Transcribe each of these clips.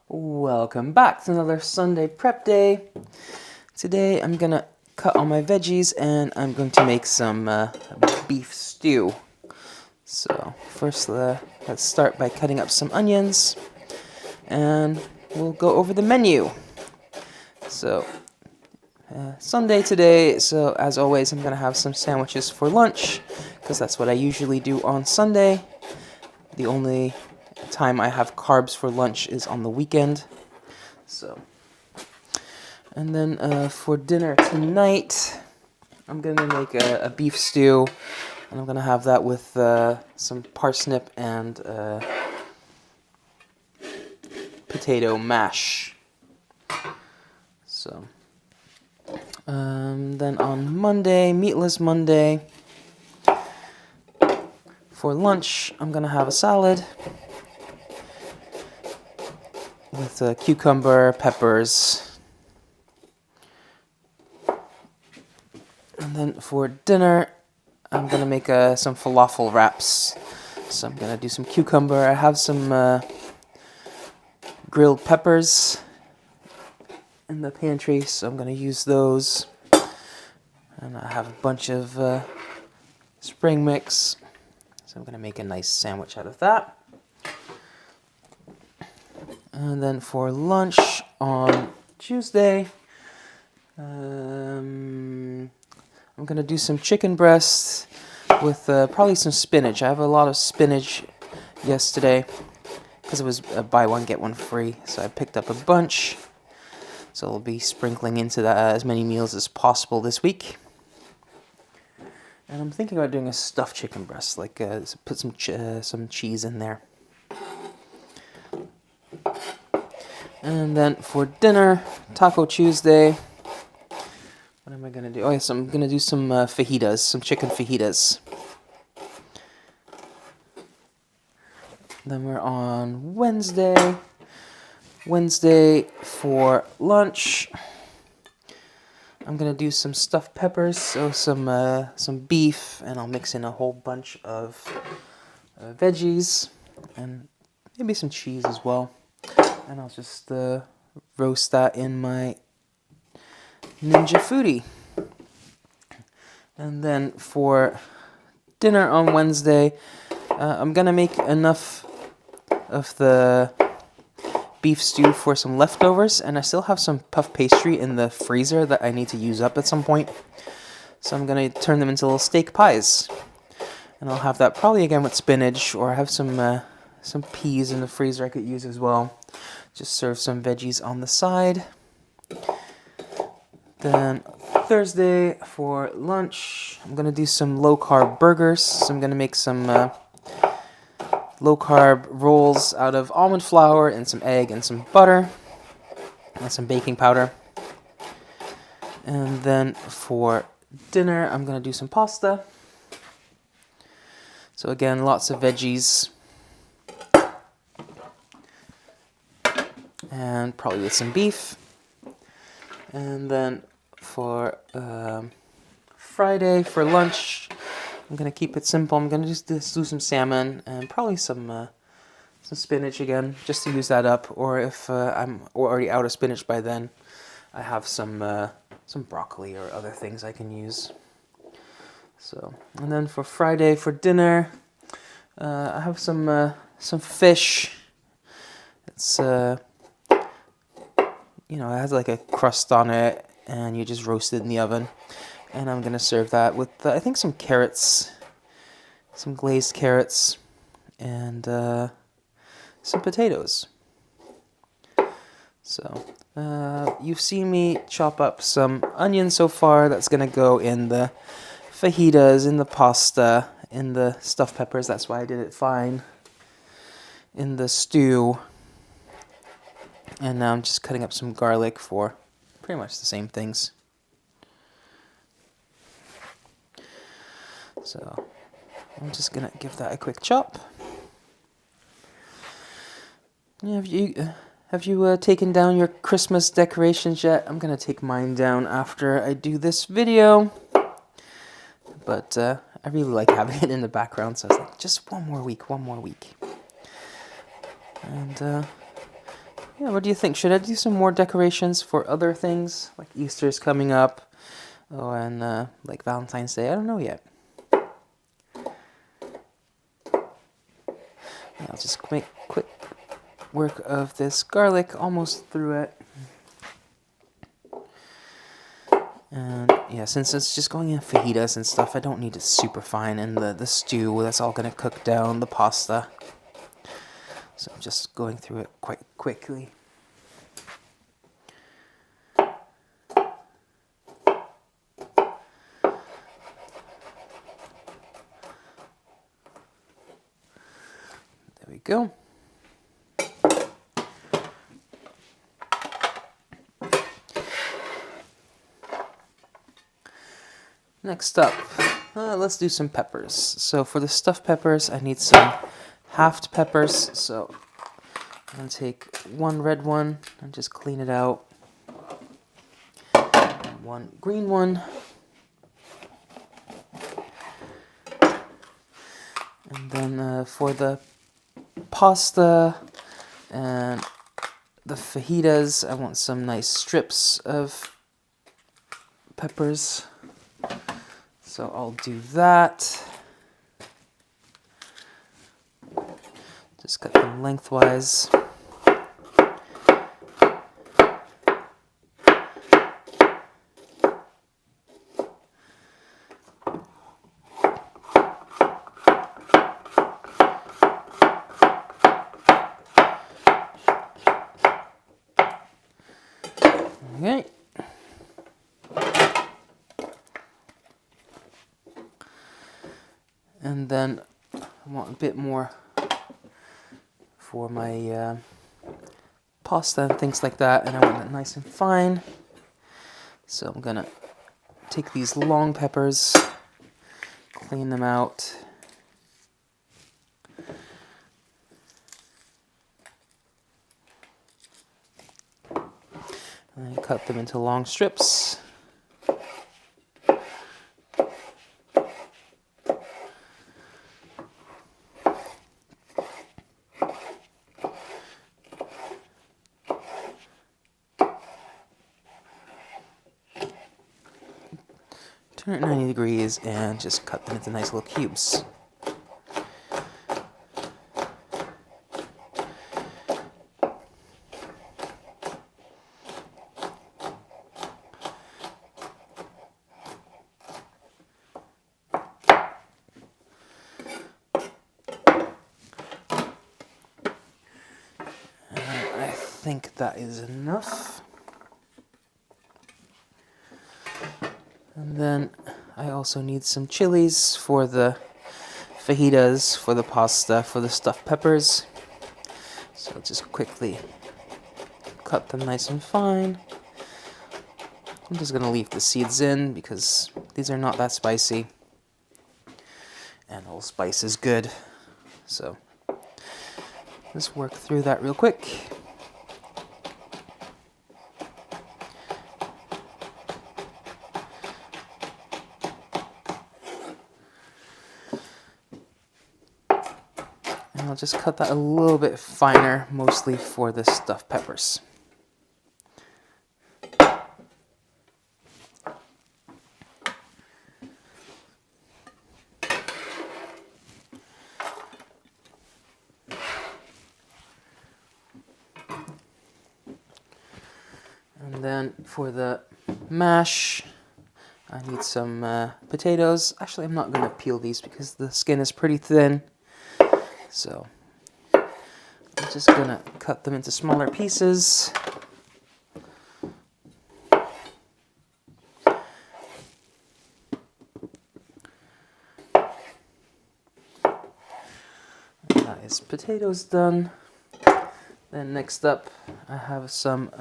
Welcome back to another Sunday prep day. Today I'm gonna cut all my veggies and I'm going to make some beef stew. So first let's start by cutting up some onions and we'll go over the menu. So Sunday today, so as always I'm gonna have some sandwiches for lunch because that's what I usually do on Sunday. The only time I have carbs for lunch is on the weekend. And then for dinner tonight, I'm gonna make a beef stew, and I'm gonna have that with some parsnip and potato mash. So, then on Monday, Meatless Monday, for lunch, I'm gonna have a salad with cucumber, peppers. And then for dinner, I'm gonna make some falafel wraps. So I'm gonna do some cucumber. I have some grilled peppers in the pantry, so I'm gonna use those. And I have a bunch of spring mix, so I'm gonna make a nice sandwich out of that. And then for lunch on Tuesday, I'm gonna do some chicken breasts with probably some spinach. I have a lot of spinach yesterday because it was buy one get one free, so I picked up a bunch. So I'll be sprinkling into that as many meals as possible this week. And I'm thinking about doing a stuffed chicken breast, like put some cheese in there. And then for dinner, Taco Tuesday. What am I gonna do? Oh yes, I'm gonna do some fajitas, some chicken fajitas. Then we're on Wednesday. Wednesday for lunch, I'm gonna do some stuffed peppers, so some beef, and I'll mix in a whole bunch of veggies and maybe some cheese as well. And I'll just roast that in my Ninja Foodi. And then for dinner on Wednesday, I'm gonna make enough of the beef stew for some leftovers, and I still have some puff pastry in the freezer that I need to use up at some point. So I'm gonna turn them into little steak pies. And I'll have that probably again with spinach, or I have some peas in the freezer I could use as well. Just serve some veggies on the side. Then Thursday for lunch, I'm gonna do some low-carb burgers. So I'm gonna make some low-carb rolls out of almond flour and some egg and some butter and some baking powder. And then for dinner, I'm gonna do some pasta. So again, lots of veggies. And probably with some beef. And then for Friday for lunch, I'm gonna keep it simple. I'm gonna just do some salmon and probably some spinach again, just to use that up. Or if I'm already out of spinach by then, I have some broccoli or other things I can use. So, and then for Friday for dinner, I have some fish. It's it has like a crust on it, and you just roast it in the oven. And I'm gonna serve that with I think some carrots, some glazed carrots, and some potatoes. So you've seen me chop up some onions so far. That's gonna go in the fajitas, in the pasta, in the stuffed peppers. That's why I did it fine. In the stew. And now I'm just cutting up some garlic for pretty much the same things. So I'm just gonna give that a quick chop. Yeah, have you taken down your Christmas decorations yet? I'm gonna take mine down after I do this video. But I really like having it in the background, so I was like, just one more week. And Yeah, what do you think? Should I do some more decorations for other things? Like Easter's coming up. Oh, and like Valentine's Day. I don't know yet. I'll just make quick work of this garlic, almost through it. And yeah, since it's just going in fajitas and stuff, I don't need it super fine. And the stew, that's all going to cook down the pasta. So I'm just going through it quite quickly. There we go. Next up, let's do some peppers. So for the stuffed peppers, I need some halved peppers. So I'm going to take one red one and just clean it out. And one green one. And then for the pasta and the fajitas, I want some nice strips of peppers. So I'll do that. Just cut them lengthwise. Okay. And then I want a bit more for my pasta and things like that, and I want it nice and fine. So I'm gonna take these long peppers, clean them out. And then cut them into long strips. Turn it 90 degrees and just cut them into nice little cubes. I think that is enough. And then I also need some chilies for the fajitas, for the pasta, for the stuffed peppers. So I'll just quickly cut them nice and fine. I'm just going to leave the seeds in because these are not that spicy. And allspice is good. So let's work through that real quick. And I'll just cut that a little bit finer, mostly for the stuffed peppers. And then for the mash, I need some potatoes. Actually, I'm not going to peel these because the skin is pretty thin. So I'm just going to cut them into smaller pieces. And that is potatoes done. Then next up, I have some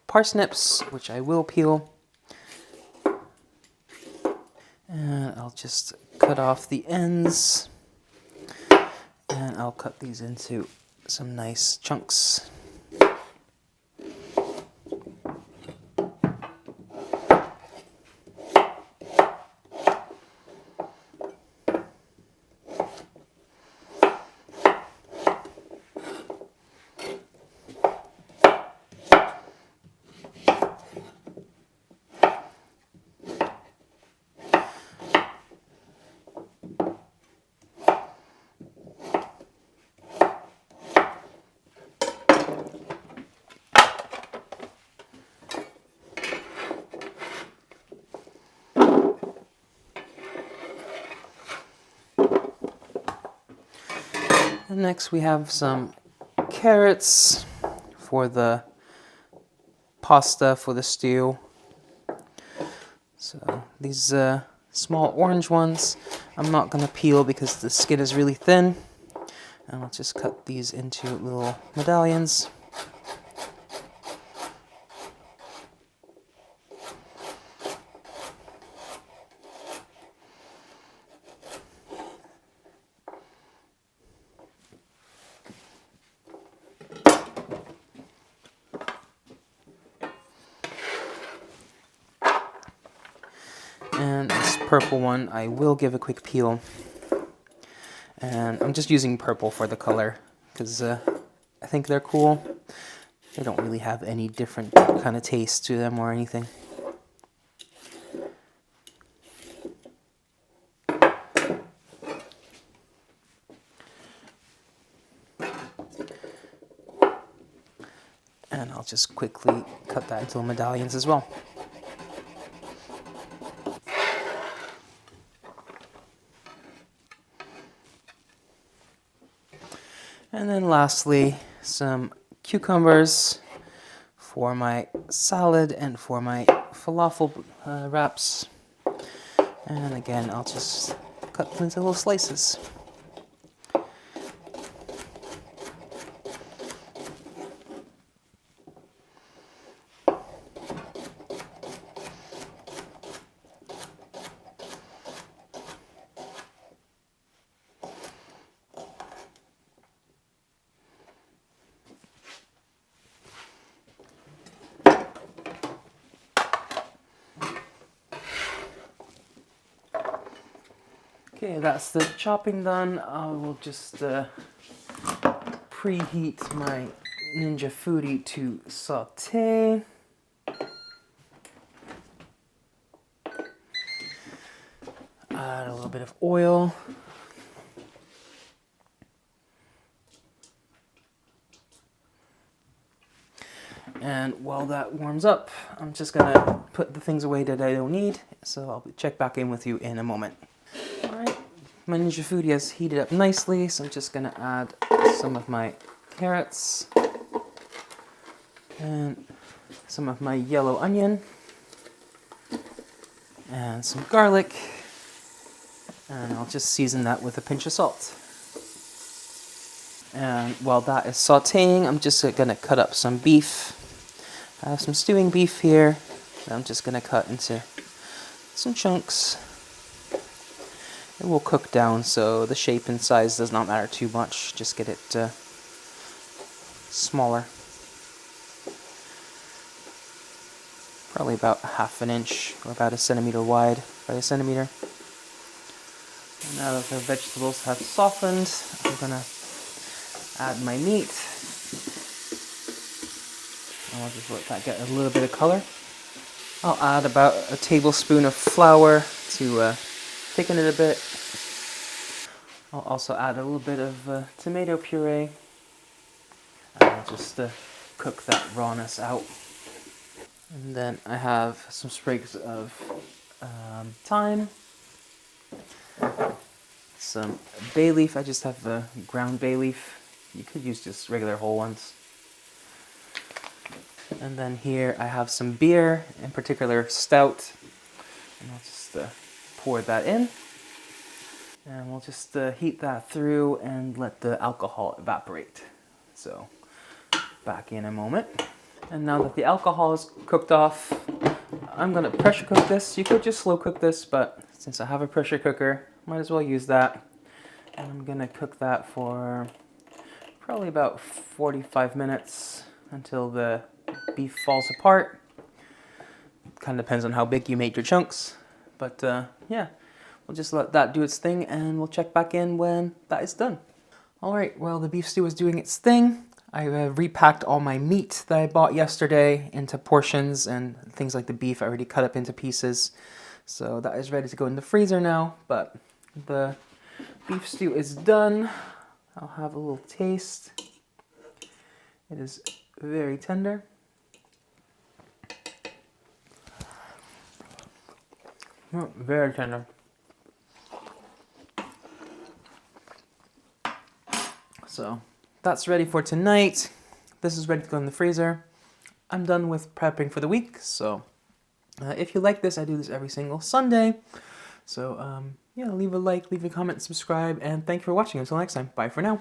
parsnips, which I will peel. And I'll just cut off the ends. And I'll cut these into some nice chunks. And next we have some carrots for the pasta for the stew. So these small orange ones I'm not going to peel because the skin is really thin. And I'll just cut these into little medallions. And this purple one I will give a quick peel. And I'm just using purple for the color because I think they're cool. They don't really have any different kind of taste to them or anything. And I'll just quickly cut that into medallions as well. And then lastly, some cucumbers for my salad and for my falafel wraps. And again, I'll just cut them into little slices. Okay, that's the chopping done. I will just preheat my Ninja Foodi to saute. Add a little bit of oil. And while that warms up, I'm just gonna put the things away that I don't need. So I'll check back in with you in a moment. All right, my Ninja Foodi has heated up nicely, so I'm just gonna add some of my carrots and some of my yellow onion and some garlic, and I'll just season that with a pinch of salt. And while that is sauteing, I'm just gonna cut up some beef. I have some stewing beef here that I'm just gonna cut into some chunks. It will cook down, so the shape and size does not matter too much. Just get it smaller. Probably about ½ an inch or about 1 centimeter wide by 1 centimeter. And now that the vegetables have softened, I'm gonna add my meat. And I'll just let that get a little bit of color. I'll add about a tablespoon of flour to thicken it a bit. I'll also add a little bit of tomato puree. And I'll just cook that rawness out. And then I have some sprigs of thyme, some bay leaf. I just have a ground bay leaf. You could use just regular whole ones. And then here I have some beer, in particular stout. And I'll just pour that in. And we'll just heat that through and let the alcohol evaporate. So, back in a moment. And now that the alcohol is cooked off, I'm gonna pressure cook this. You could just slow cook this, but since I have a pressure cooker, might as well use that. And I'm gonna cook that for probably about 45 minutes until the beef falls apart. Kind of depends on how big you made your chunks. But yeah, we'll just let that do its thing and we'll check back in when that is done. All right, well, the beef stew is doing its thing. I repacked all my meat that I bought yesterday into portions, and things like the beef I already cut up into pieces. So that is ready to go in the freezer now, but the beef stew is done. I'll have a little taste. It is very tender. Very tender. So that's ready for tonight. This is ready to go in the freezer. I'm done with prepping for the week, so if you like this, I do this every single Sunday. So yeah, leave a like, leave a comment, subscribe, and thank you for watching. Until next time, bye for now.